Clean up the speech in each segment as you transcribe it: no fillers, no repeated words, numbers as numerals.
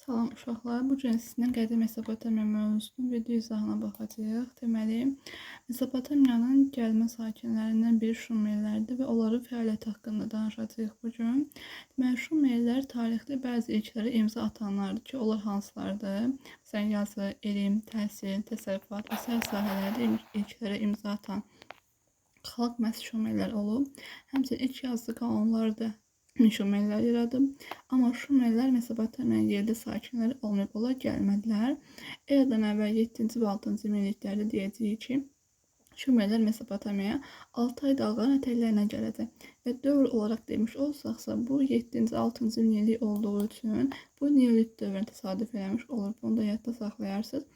Salam uşaqlar, bu gün sizinlə qədim Mesopotamiya mövzusunun video izahına baxacağıq. Deməli, Mesopotamiyanın gəlmə sakinlərindən biri Şumerlərdir və onların fəaliyyəti haqqında danışacağıq bu gün. Deməli, Şumerlər tarixdə bəzi ilklərə imza atanlardır ki, onlar hansılardır? Məsələn, yazı, elm, təhsil, təsərrüfat və sair sahələrdə ilklərə imza atan xalq məhz Şumerlər olub. Həmçinin ilk yazılı qanunları da Şumerlər yaradıb. Amma Şumerlər Mesopotamiyanın yerli sakinləri olmayıb, onlar gəlmədilər. Eradan əvvəl 7-ci və 6-cı minilliklərdə deyəcəyik ki, Şumerlər Mesopotamiyaya 6 ay dalğanın ətəklərinə gələcək. Və dövr olaraq demiş olsaqsa, bu 7-ci, 6-cı minillik olduğu üçün bu neolit dövrünə təsadüf eləmiş olur. Bunu da yadda saxlayarsınız.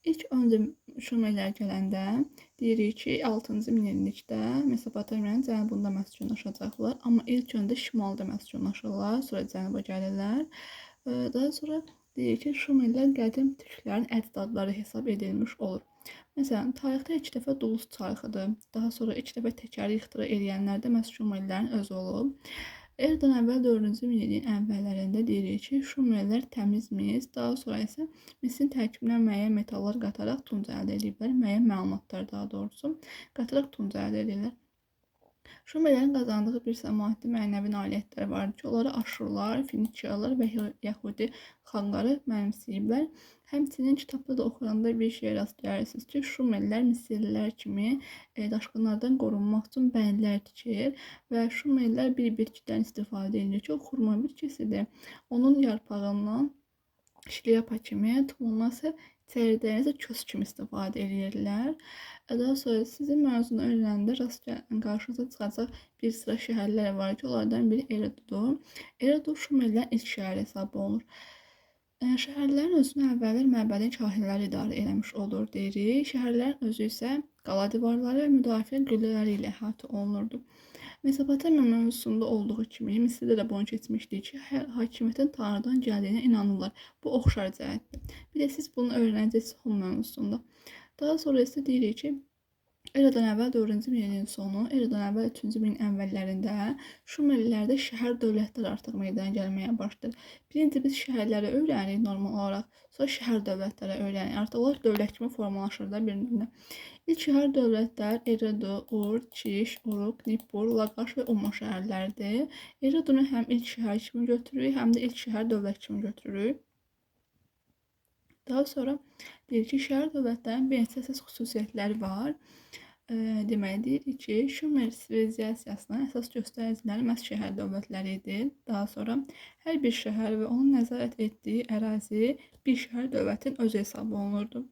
İlk öncə Şumerlər gələndə deyirik ki, 6-cı minillikdə Mesopotamiyanın cənubunda məskunlaşacaqlar. Amma ilk öncə şimalda məskunlaşırlar, sonra cənuba gəlirlər. Daha sonra deyirik ki, Şumerlər qədim türklərin əcdadları hesab edilmiş olur. Məsələn, tarixdə ilk dəfə duluz çarxıdır. Daha sonra ilk dəfə təkəri ixtira edilənlər də məhz Şumerlərin özü olub. Eradan əvvəl 4-cü minilliyin əvvəllərində deyirik ki, Şumerlər təmiz mis, daha sonra isə misin tərkibinə müəyyən metallar qataraq tunc əldə ediblər, müəyyən məlumatlar daha doğrusu qataraq tunc əldə edirlər. Şumerlərin qazandığı bir səmahətli mənəvi nailiyyətlər vardır ki, onları Aşurlar, Finikiyalılar və Yəhudi xanları mənimsəyiblər. Həmçinin kitabda da oxuyanda bir şey rast gəlirsiniz ki, Şumerlər Misirlilər kimi daşqınlardan qorunmaq üçün bəndlər tikir və Şumerlər bir bitkidən istifadə edir ki, o xurma bitkisidir. Onun yarpağından şlyapa kimi, toxumundan isə çəyirdəyinizə kös kimi istifadə edirlər. Daha sonra sizin mövzunu öyrənəndə qarşınıza çıxacaq bir sıra şəhərlər var ki, onlardan biri Eredudur. Eredu Şumerlərin ilk şəhəri hesab olunur. Şəhərlərin özünü əvvəllər məbədin kahinləri idarə eləmiş olur deyirik. Şəhərlərin özü isə qala divarları və müdafiə qüllələri ilə əhatə olunurdu. Mesopotamiya mövzusunda olduğu kimi, Misirdə də bunu keçmişdik ki, hakimiyyətin Tanrıdan gəldiyinə inanırlar. Bu oxşar cəhətdir. Bir də siz bunu öyrənəcəksiniz Hun mövzusunda. Daha sonra isə deyirik ki, Eradan əvvəl 4-cü minilliyin sonu, Eradan əvvəl 3-cü minin əvvəllərində Şumerlərdə şəhər dövlətlər artıq meydana gəlməyə başladı. Birinci biz şəhərləri öyrənirik normal olaraq, sonra şəhər dövlətləri öyrənirik. Artıq onlar dövlət kimi formalaşır da bir-birinə. İlk şəhər dövlətlər Eredu, Ur, Kiş, Uruk, Nippur, Laqaş və Umma şəhərləridir. Eredunu həm ilk şəhər kimi götürürük, həm də ilk şəhər dövlət kimi götürürük. Daha sonra deyirik ki, şəhər dövlətlərin bir neçə əsas xüsusiyyətləri var. Deməli, deyirik ki, Şumer sivilizasiyasının əsas göstəriciləri məhz şəhər dövlətləri idi. Daha sonra hər bir şəhər və onun nəzarət etdiyi ərazi bir şəhər dövlətin özü hesab olunurdu.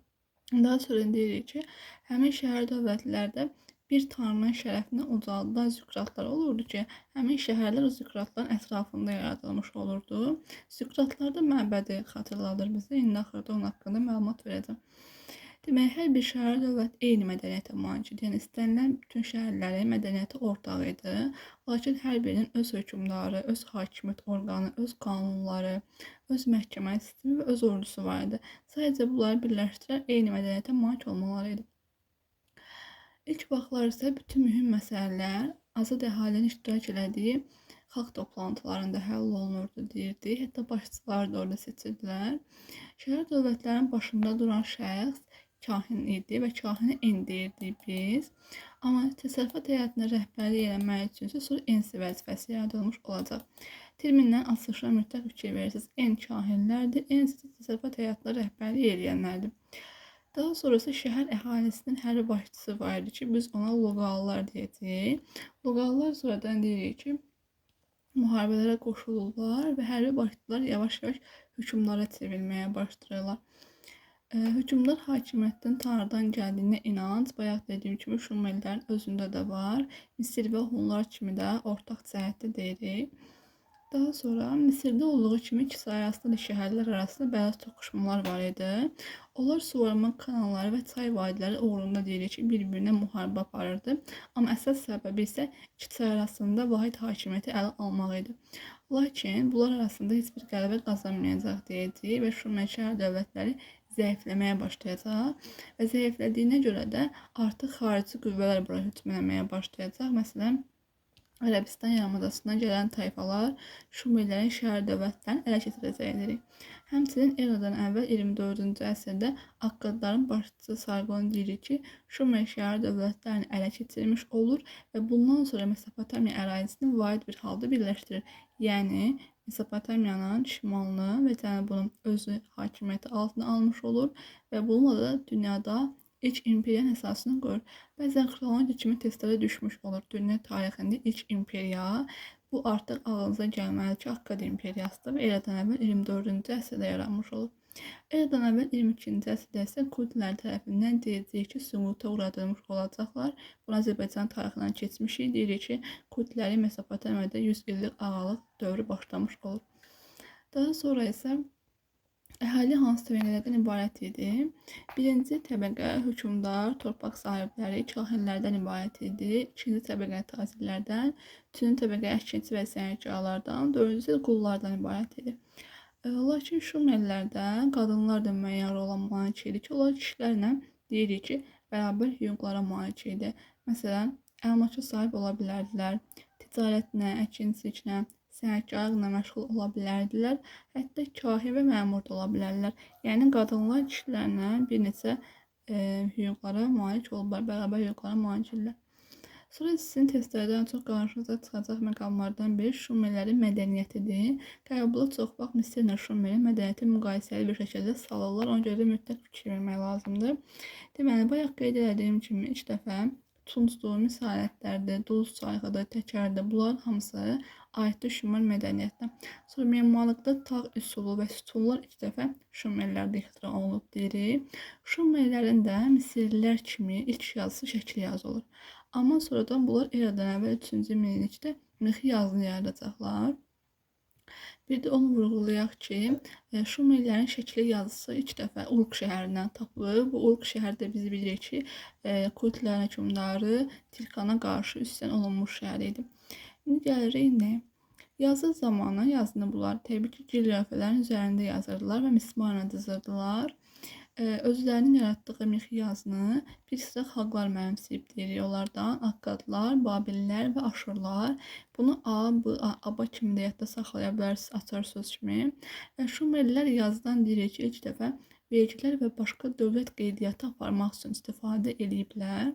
Daha sonra deyirik ki, həmin şəhər dövlətlərdə bir tanrının şərəfinə ucaldılan zükratlar olurdu ki, həmin şəhərlər o zükratların ətrafında yaradılmış olurdu. Zükratlarda məbədi xatırladır bizə, indi axırda onun haqqında məlumat verəcəm. Demək, hər bir şəhər dövlət eyni mədəniyyətə malikdir. Yəni, istənilən bütün şəhərlərin mədəniyyəti ortaq idi. Lakin hər birinin öz hökmdarı, öz hakimiyyət orqanı, öz qanunları, öz məhkəmə sistemi və öz ordusu var idi. Sadəcə bunları birləşdirən eyni mədəniyyətə malik olmaları idi. İlk vaxtlar isə bütün mühüm məsələlər azad əhalinin iştirak elədiyi xalq toplantılarında həll olunurdu deyirdi. Hətta başçılar da orada seçirdilər. Şəhər dövlətlərinin başında duran şəxs kahin idi və kahini en deyirdik biz. Amma təsərrüfat həyatına rəhbərlik eləmək üçün isə sonra ensi vəzifəsi yaradılmış olacaq. Termindən açılışına mütləq fikir verirsiniz. En kahinlərdir, ensi təsərrüfat həyatına rəhbərlik eləyənlərdir. Daha sonrası şəhər əhalisinin hər başçısı var idi ki, biz ona loqallar deyəcəyik. Loqallar sonradan deyirik ki, müharibələrə qoşulurlar və hərbi başçılar yavaş-yavaş hökmdara çevrilməyə başlayırlar. Hökmdar hakimiyyətin Tanrıdan gəldiyinə inanc, bayaq dediyim kimi Şumerlərin özündə də var. Misir və Hunlar kimi də ortaq cəhətdə deyirik. Daha sonra Misirdə olduğu kimi ikisi arasında da şəhərlər arasında bəzi toqquşmalar var idi. Onlar suvarma kanalları və çay vadiləri uğrunda deyirik ki, bir-birinə müharibə aparırdı. Amma əsas səbəbi isə ikisi arasında vahid hakimiyyəti ələ almaq idi. Lakin bunlar arasında heç bir qələbə qazanmayacaq deyəcəyik və Şumer şəhər dövlətləri zəifləməyə başlayacaq və zəiflədiyinə görə də artıq xarici qüvvələr bura hücum eləməyə başlayacaq. Məsələn, Ərəbistan yarımadasından gələn tayfalar Şumerlərin şəhər dövlətlərini ələ keçirəcəkdir. Həmçinin eradan əvvəl 24-cü əsrdə Akkadların başçısı Sargon deyir ki, Şumer şəhər dövlətlərini ələ keçirmiş olur və bundan sonra Mesopotamiya ərazisini vahid bir halda birləşdirir. Yəni, Mesopotamiyanın şimalını və cənubunu özü hakimiyyəti altına almış olur və bununla da dünyada ilk imperiyanın əsasını qoyur. Bəzən xronologiya kimi testlərə düşmüş olur. Dünya tarixində ilk imperiya, bu artıq ağlınıza gəlməli ki, Akkad imperiyasıdır və eradan əvvəl 24-cü əsrdə yaranmış olur. Eradan əvvəl 22-ci əsrdə isə Kurdlər tərəfindən deyilir ki, süquta uğradılmış olacaqlar. Buna Azərbaycan tarixindən keçmişik. Deyirik ki, Kurdlərin Mesopotamiyada 100 illik ağalıq dövrü başlamış olur. Daha sonra isə əhali hansı təbəqələrdən ibarət idi? Birinci təbəqə hökmdar, torpaq sahibləri, kahinlərdən ibarət idi. İkinci təbəqə tacirlərdən, üçüncü təbəqə əkinçi və sənətkarlardan, dördüncüsü qullardan ibarət idi. Lakin Şumerlərdə qadınlar da müəyyən rola malik idi ki, onlar kişilərlə deyirik ki, bərabər hüquqlara malik idi. Məsələn, əmlaka sahib ola bilərdilər, ticarətlə, əkinçiliklə, sənətkarlıqla məşğul ola bilərdilər, hətta kahin və məmur da ola bilərlər. Yəni, qadınlar kişilərlə bir neçə hüquqlara malik olurlar, bərabər hüquqlara malik edirlər. Sonra sizin testlərdən çox qarşınıza çıxacaq məqamlardan biri Şumerlərin mədəniyyətidir. Qəbula çox vaxt Misirlə Şumerin mədəniyyəti müqayisəli bir şəkildə salırlar, ona görə də mütləq fikir vermək lazımdır. Deməli, bayaq qeyd etdiyim kimi ilk dəfə Tuncdur, misalətlərdir, Duluz çayxıdır, Təkərdir. Bunların hamısı aiddir Şumer mədəniyyətinə. Sonra memarlıqda tağ üsulu və sütunlar ilk dəfə Şumerlərdə ixtira olunub deyirik. Şumerlərin də Misirlilər kimi ilk yazısı şəkil yazı olur. Amma sonradan bunlar eradan əvvəl 3-cü minillikdə mixi yazını yaradacaqlar. Bir də onu vurğulayaq ki, Şumerlərin şəkli yazısı ilk dəfə Uruk şəhərindən tapılıb. Bu Uruk şəhərdə biz bilirik ki, Kurdlərin hökmdarı Tilkana qarşı üsyan olunmuş şəhər idi. İndi gəlirik nə? Yazı zamanı yazını bunlar təbii ki, gil lövhələrin üzərində yazırdılar və mismarla dızırdılar. Özlərinin yaratdığı mixi yazını bir sıra xalqlar mənimsəyib deyirik. Onlardan Akkadlar, Babililər və Aşurlar. Bunu A, B, Aba kimi də yadda saxlaya bilərsiniz açar söz kimi. Şumerlilər yazıdan deyirik ki, ilk dəfə vergilər və başqa dövlət qeydiyyatı aparmaq üçün istifadə ediblər.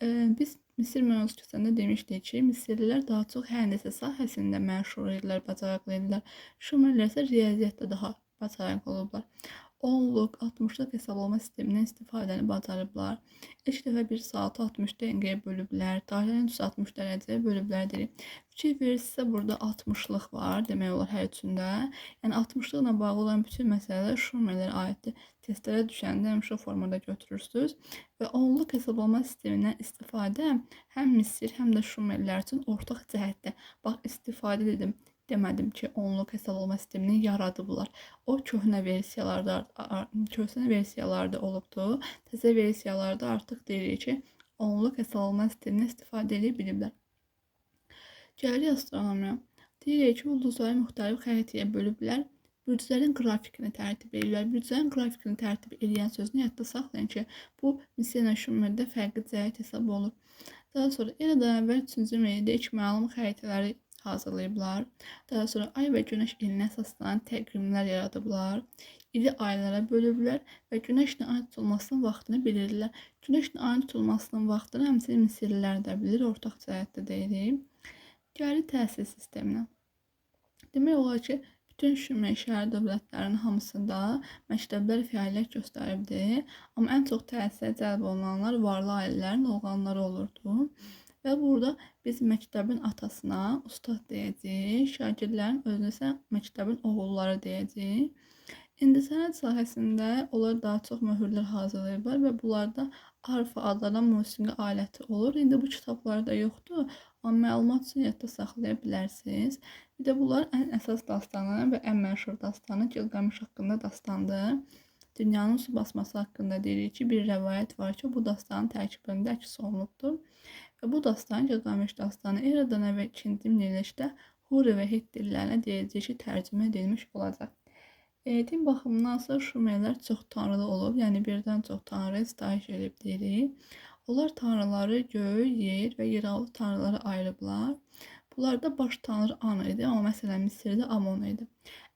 Biz Misir mövzusu keçəndə demişdik ki, Misirlilər daha çox həndəsə sahəsində məşhur idilər, bacarıqlı idilər. Şumerlər isə riyaziyyatda daha bacarıqlı olublar. 10-luq, 60-lıq hesablama sistemindən istifadəni bacarıblar. İlk dəfə bir saatı 60 dəqiqəyə bölüblər, dairəni 360 dərəcəyə bölüblər deyirik. Fikir verirsinizsə, burada 60-lıq var, demək olar hər üçündə. Yəni 60-lıqla bağlı olan bütün məsələlər Şumerlərə aiddir. Testlərə düşəndə həmişə formada götürürsünüz və 10-luq hesablama sistemindən istifadə həm Misir, həm də Şumerlər üçün ortaq cəhətdə. Bax, istifadə demədim ki, 10-luq hesablama sistemini yaradıblar. O köhnə versiyalarda olubdu. Təzə versiyalarda artıq deyirik ki, 10-luq hesablama sistemindən istifadə edə biliblər. Gəlirik astronomiya. Deyirik ki, ulduzları müxtəlif xəritəyə bölüblər. Bürclərin qrafikini tərtib edirlər. Bürclərin qrafikini tərtib edən sözünü yadda saxlayın ki, bu Misirlə Şumerdə fərqli cəhət hesab olunur. Daha sonra eradan əvvəl 3-cü minillikdə ilk məlum xəritələri hazırlayıblar. Daha sonra ay və günəş ilinə əsaslanan təqvimlər yaradıblar. İli aylara bölüblər və günəşlə ayın tutulmasının vaxtını bilirdilər. Günəşlə ayın tutulmasının vaxtını həmçinin Misirlilər də bilir, ortaq cəhətdə deyirik. Gəlirik təhsil sisteminə. Demək olar ki, bütün Şumer şəhər dövlətlərinin hamısında məktəblər fəaliyyət göstəribdi. Amma ən çox təhsilə cəlb olunanlar varlı ailələrin oğlanları olurdu. Və burada biz məktəbin atasına ustad deyəcəyik, şagirdlərin özünə isə məktəbin oğulları deyəcəyik. İncəsənət sahəsində onlar daha çox möhürlər hazırlayıblar və bunlarda arfa adlanan musiqi aləti olur. İndi bu kitablarda yoxdur, amma məlumat üçün yadda saxlaya bilərsiniz. Bir də bunların ən əsas dastanı və ən məşhur dastanı Gilgamesh haqqında dastandır. Dünyanın su basması haqqında deyirik ki, bir rəvayət var ki, bu dastanın tərkibində əks olunubdur. Və bu dastan, Gilgamesh dastanı eradan əvvəl 2-ci minillikdə Huri və Hitt dillərinə deyəcək ki, tərcümə edilmiş olacaq. Din baxımından isə Şumerlər çox tanrılı olub, yəni birdən çox tanrı sitayiş edib deyirik. Onlar tanrıları göy, yer və yeraltı tanrılara ayırıblar. Bunlarda baş tanrı An idi, amma məsələn Misirdə Amon idi.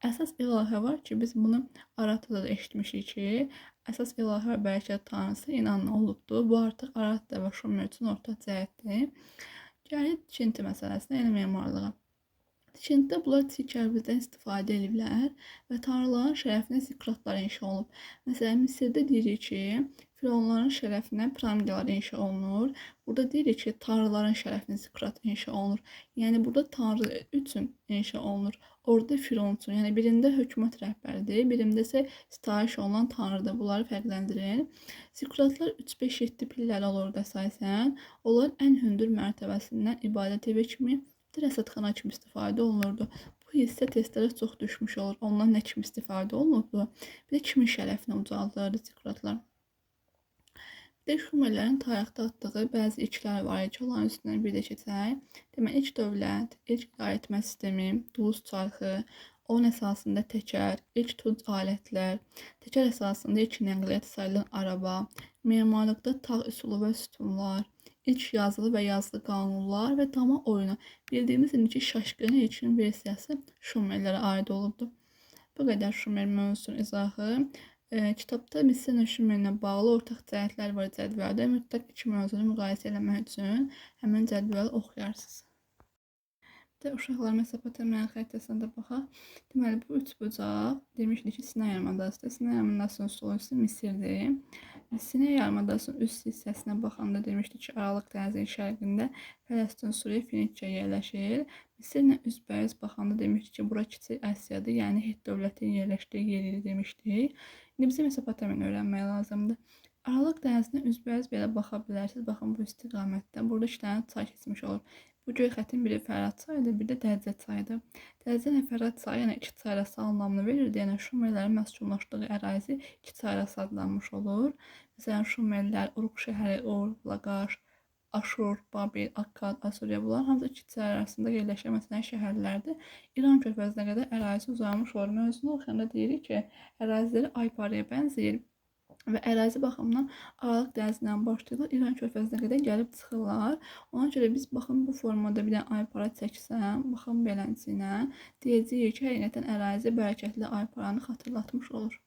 Əsas ilahə var ki, biz bunu Aratada da eşitmişik ki, əsas ilahə və bərəkət tanrısı İnanna olubdur. Bu artıq Arata və Şumer üçün ortaq cəhətdir. Gəlin tikinti məsələsinə, yəni memarlığa. Tikintidə bunlar tikərbizdən istifadə ediblər və tanrıların şərəfinə zikratlar inşa olunub. Məsələn, Misirdə deyirik ki, firavunların şərəfinə piramidalar inşa olunur. Burada deyirik ki, tanrıların şərəfinə zikrat inşa olunur. Yəni burada tanrı üçün inşa olunur. Orada firavun üçün. Yəni birində hökumət rəhbəridir, birində isə sitayiş olunan tanrıdır. Bunları fərqləndirin. Zikratlar 3-5-7 pilləli olurdu əsasən. Onların ən hündür mərtəbəsindən ibadət evi kimi rəsədxana kimi istifadə olunurdu. Bu hissə testlərə çox düşmüş olur. Ondan nə kimi istifadə olunurdu? Bir də kimin şərəfinə ucaldılırdı zikratlar. Bir də Şumerlərin tarixdə atdığı bəzi ilklər var. İlklərin üstündən bir də keçək. Demək, ilk dövlət, ilk idarəetmə sistemi, duluz çarxı, onun əsasında təkər, ilk tunc alətlər, təkər əsasında ilk nəqliyyat sayılan araba, memarlıqda tağ üsulu və sütunlar, ilk yazılı və yazılı qanunlar və dama oyunu. Bildiyimiz indiki Şaşqın ilkin versiyası Şumerlərə aid olubdur. Bu qədər Şumer mövzusunun izahı. Kitabda Misirlə Şumerlə bağlı ortaq cəhətlər var cədvəldə. Mütləq iki mövzunu müqayisə etmək üçün həmin cədvəli oxuyarsınız. Uşaqlar Mesopotamiyanın xəritəsinə də baxaq. Deməli, bu üçbucaq demişdik ki, Sinay yarımadasıdır. Sinay yarımadasının sol hissəsi Misirdir. Sinay yarımadasının üst hissəsinə baxanda demişdik ki, Aralıq dənizinin şərqində Fələstin, Suriya, Finikiya yerləşir. Misirlə üzbəüz baxanda demişdik ki, bura Kiçik Asiyadır, yəni Het dövlətinin yerləşdiyi yeri demişdik. İndi bizə Mesopotamiyanı öyrənmək lazımdır. Aralıq dənizinə üzbəüz belə baxa bilərsiniz. Baxın bu istiqamətdə. Burada 2 dənə çay keçmiş olur. Bu göy xətin biri Fərat çayıdır, bir də Dərcə çayıdır. Dərcə ilə Fərat çayı yəni iki çay arası anlamını verirdi. Yəni Şumerlərin məskunlaşdığı ərazi iki çay arası adlanmış olur. Məsələn, Şumerlər, Uruk şəhəri, Ur, Laqaş, Aşur, Babil, Akkad, Asuriya bunlar hamısı iki çay arasında yerləşən məsələn şəhərlərdir. İran körfəzinə qədər ərazi uzanmış olur. Mövzunu oxuyanda deyirik ki, əraziləri ayparıya bənzəyir. Və ərazi baxımından Aralıq dənizindən başlayırlar, İran körfəzinə qədər gəlib çıxırlar. Ona görə biz baxın bu formada bir dənə aypara çəksəm, baxın beləsinə deyəcəyik ki, həqiqətən ərazi bərəkətli ayparanı xatırlatmış olur.